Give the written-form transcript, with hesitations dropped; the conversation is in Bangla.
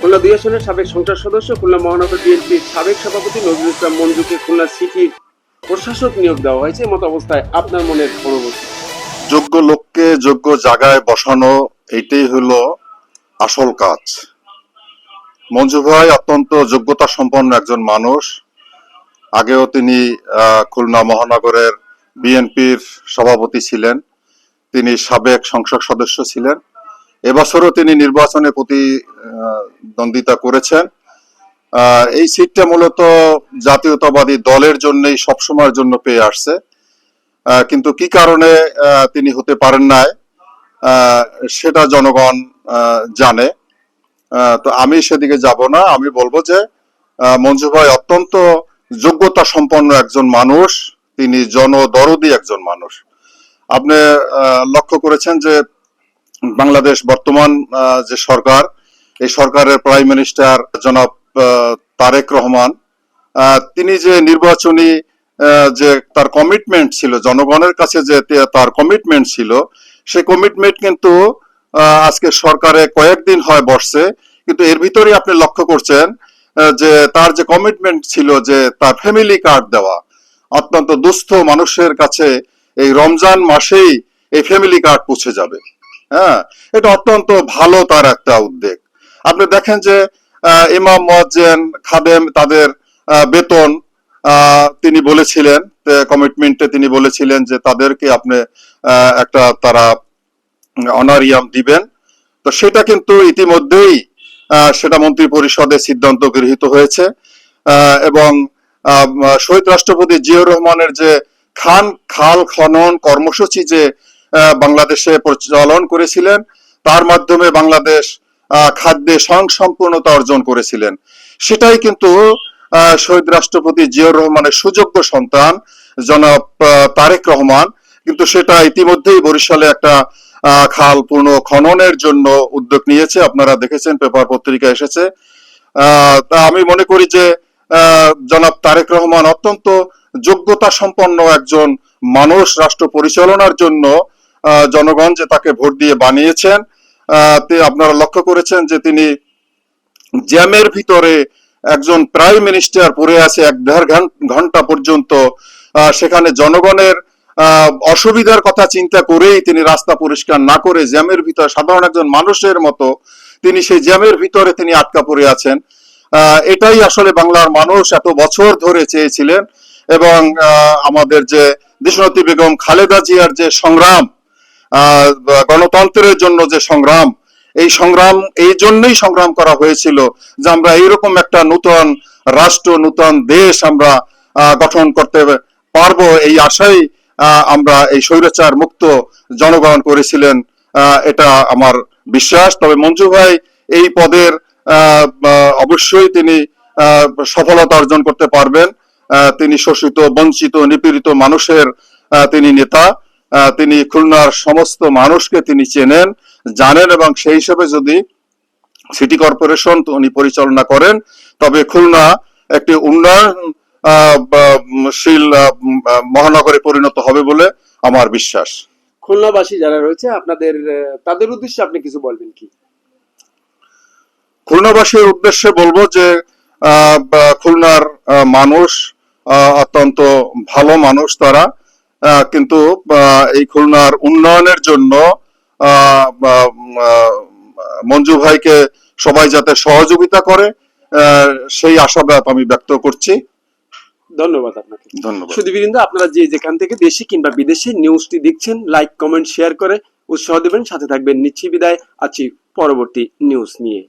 খুলনা 2 আসনের সাবেক সংসদ সদস্য, খুলনা মহানগর বিএনপির সাবেক সভাপতি নজরুল ইসলাম মঞ্জুকে খুলনা সিটির প্রশাসক নিয়োগ দেওয়া হয়েছে। মত অবস্থায় আপনার মনের অনুভূতি? যোগ্য লোককে যোগ্য জায়গায় বসানো, এইটাই হলো আসল কাজ। মঞ্জু ভাই অত্যন্ত যোগ্যতা সম্পন্ন একজন মানুষ। আগেও তিনি খুলনা মহানগরের বিএনপির সভাপতি ছিলেন, তিনি সাবেক সংসদ সদস্য ছিলেন। এবছরও তিনি নির্বাচনে প্রতিদ্বন্দ্বিতা করেছেন। এই সিটটা মূলত জাতীয়তাবাদী দলের জন্যই সবসময়ের জন্য পেয়ে আসছে, কিন্তু কি কারণে তিনি হতে পারেন নাই সেটা জনগণ জানে। তো আমি সেদিকে যাব না। আমি বলবো যে মঞ্জু ভাই অত্যন্ত যোগ্যতা সম্পন্ন একজন মানুষ, তিনি জনদরদী একজন মানুষ। আপনি লক্ষ্য করেছেন যে বাংলাদেশ বর্তমান যে সরকার, এই সরকারের প্রাইম মিনিস্টার জনাব তারেক রহমান, তিনি যে নির্বাচনী যে তার কমিটমেন্ট ছিল, জনগণের কাছে যে তার কমিটমেন্ট ছিল, সেই কমিটমেন্ট কিন্তু আজকে সরকারে কয়েকদিন হয় বসছে, কিন্তু এর ভিতরে আপনি লক্ষ্য করছেন যে তার যে কমিটমেন্ট ছিল যে তার ফ্যামিলি কার্ড দেওয়া, অত্যন্ত দুস্থ মানুষের কাছে এই রমজান মাসেই এই ফ্যামিলি কার্ড পৌঁছে যাবে। হ্যাঁ, এটা অত্যন্ত ভালো তার একটা উদ্যোগ। আপনি দেখেন যে ইমাম, মুয়াজ্জিন, খাদেম, তাদের বেতন তিনি বলেছিলেন, কমিটমেন্টে তিনি বলেছিলেন যে তাদেরকে আপনি একটা তারা অনারিয়াম দিবেন। তো সেটা কিন্তু ইতিমধ্যেই সেটা মন্ত্রী পরিষদে সিদ্ধান্ত গৃহীত হয়েছে, এবং শহীদ রাষ্ট্রপতি জিয়াউর রহমানের যে খাল খনন কর্মসূচি যে বাংলাদেশে প্রচলন করেছিলেন, তার মাধ্যমে বাংলাদেশ খাদ্যে স্বয়ংসম্পূর্ণতা অর্জন করেছিলেন। সেটাই কিন্তু শহীদ রাষ্ট্রপতি জিয়াউর রহমানের সুযোগ্য সন্তান জনাব তারেক রহমান কিন্তু সেটা ইতিমধ্যেই বরিশালে একটা খাল পূর্ণ খননের জন্য উদ্যোগ নিয়েছে। আপনারা দেখেছেন, পেপার পত্রিকা এসেছে। তা আমি মনে করি যে জনাব তারেক রহমান অত্যন্ত যোগ্যতা সম্পন্ন একজন মানুষ। রাষ্ট্র পরিচালনার জন্য জনগণ যে তাকে ভোট দিয়ে বানিয়েছেন, আপনারা লক্ষ্য করেছেন যে তিনি জ্যামের ভিতরে একজন প্রাইম মিনিস্টার পড়ে আছে 1.5 ঘন্টা পর্যন্ত, সেখানে জনগণের অসুবিধার কথা চিন্তা করেই তিনি রাস্তা পরিষ্কার না করে জ্যামের ভিতরে সাধারণ একজন মানুষের মতো তিনি সেই জ্যামের ভিতরে তিনি আটকা পড়ে আছেন। এটাই আসলে বাংলার মানুষ এত বছর ধরে চেয়েছিলেন, এবং আমাদের যে দেশনেত্রী বেগম খালেদা জিয়ার যে সংগ্রাম, গণতন্ত্রের জন্য যে সংগ্রাম, এই সংগ্রাম এই জন্যই সংগ্রাম করা হয়েছিল যে আমরা এইরকম একটা নূতন রাষ্ট্র, নূতন দেশ আমরা গঠন করতে পারবো, এই আশাই আমরা এই স্বৈরাচার মুক্ত জনগণ করেছিলেন, এটা আমার বিশ্বাস। তবে মঞ্জু ভাই এই পদের অবশ্যই তিনি সফলতা অর্জন করতে পারবেন। তিনি শোষিত, বঞ্চিত, নিপীড়িত মানুষের তিনি নেতা। তিনি খুলনার সমস্ত মানুষকে তিনি চেনেন, জানেন, এবং সেই হিসেবে যদি সিটি কর্পোরেশন উনি পরিচালনা করেন, তবে খুলনা একটি উন্নয়নশীল মহানগরে পরিণত হবে বলে আমার বিশ্বাস। খুলনাবাসী যারা রয়েছে আপনাদের, তাদের উদ্দেশ্যে আপনি কিছু বলবেন কি? খুলনাবাসীর উদ্দেশ্যে বলবো যে খুলনার মানুষ অত্যন্ত ভালো মানুষ তারা, কিন্তু এই খুলনার উন্নয়নের জন্য মঞ্জু ভাইকে সবাই যাতে সহযোগিতা করে সেই আশাবাদ আমি ব্যক্ত করছি। ধন্যবাদ আপনাকে। ধন্যবাদ। সুধীবৃন্দ, আপনারা যে যেখান থেকে দেশে কিংবা বিদেশে নিউজটি দেখছেন, লাইক, কমেন্ট, শেয়ার করে উৎসাহ দেবেন, সাথে থাকবেন। নিচ্ছি বিদায়, আছি পরবর্তী নিউজ নিয়ে।